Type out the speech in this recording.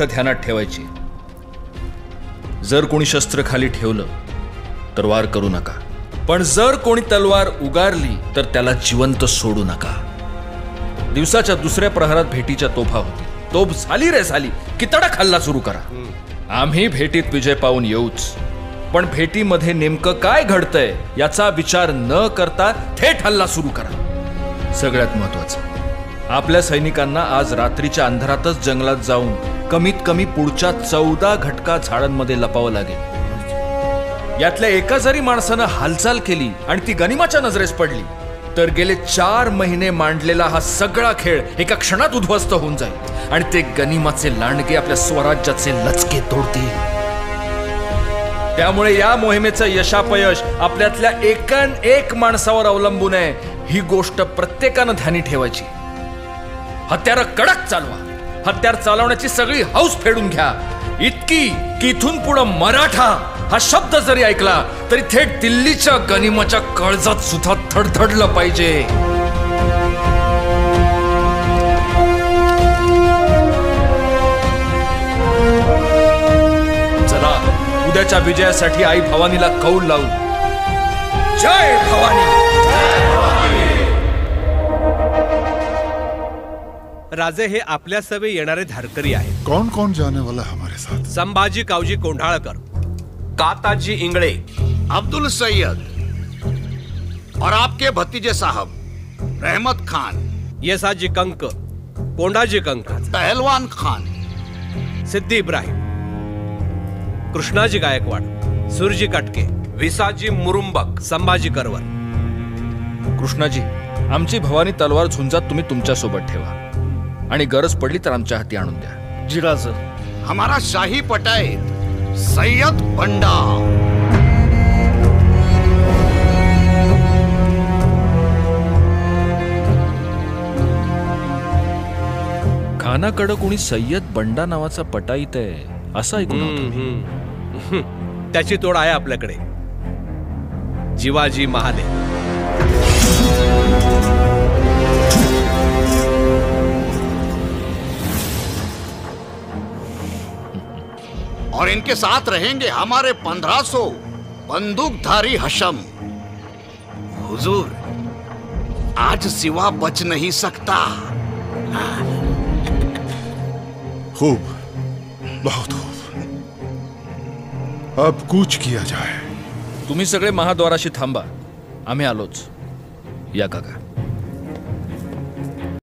ध्यानात ठेवायची. जर कोणी शस्त्र खाली ठेवलं तर वार करू नका, पण जर कोणी तलवार उगारली तर त्याला जिवंत सोडू नका. दिवसाच्या दुसऱ्या प्रहरात भेटीच्या तोफा होती. तोफ झाली रे झाली की तडक हल्ला सुरू करा. आम्ही भेटीत विजय पाहून येऊच, पण भेटीमध्ये नेमकं काय घडतंय याचा विचार न करता थेट हल्ला सुरू करा. सगळ्यात महत्वाचं, आपल्या सैनिकांना आज रात्रीच्या अंधारातच जंगलात जाऊन कमीत कमी पुढच्या 14 घटका झाडांमध्ये लपावं लागेल. यातल्या एका जरी माणसानं हालचाल केली आणि ती गनिमाच्या नजरेस पडली तर गेले 4 महिने मांडलेला हा सगळा खेळ एका क्षणात उद्ध्वस्त होऊन जाईल आणि ते गनिमाचे लांडगे आपल्या स्वराज्याचे लचके तोडतील. त्यामुळे या मोहिमेचं यशापयश आपल्यातल्या एकान एक माणसावर अवलंबून आहे, ही गोष्ट प्रत्येकानं ध्यानी ठेवायची. हत्यार कडक चालवा, हत्यार चालवण्याची सगळी हौस फेडून घ्या, इतकी की इथून पुढं मराठा हा शब्द जरी ऐकला तरी थेट दिल्लीच्या गनिमाच्या काळजात सुद्धा थडथडलं पाहिजे. चला उद्याच्या विजयासाठी आई भवानीला कौल लावू. जय भवानी. राजे हे आपल्या सवे येणारे धारकरी आहेत. कौन कौन जाने वाला हमारे साथ? संभाजी कावजी कोंढाळकर, काताजी इंगळे, अब्दुल सैयद और आपके भतीजे साहब रहमत खान, येसाजी कंक, कोंडाजी कंक, पहलवान खान, सिद्धी इब्राहिम, कृष्णाजी गायकवाड, सुरजी कटके, विसाजी मुरुंबक, संभाजी करवर. कृष्णाजी, आमची भवानी तलवार झुंजात तुम्ही तुमच्या सोबत ठेवा आणि गरज पडली तर आमच्या हाती आणून द्या. जिराज, हमारा शाही पटायत सैयद बंडा. खानाकडं कोणी सय्यद बंडा नावाचा पटाईत आहे असं ऐकून होतं. त्याची तोड आहे आपल्याकडे. जिवाजी महाले. और इनके साथ रहेंगे हमारे 1500 बंदूकधारी हशम. हुजूर, आज सिवा बच नहीं सकता. खूब, बहुत खूब. अब कूच किया जाए. तुम्ही सगळे महाद्वाराशी थांबा, आम्ही आलोच. या काका.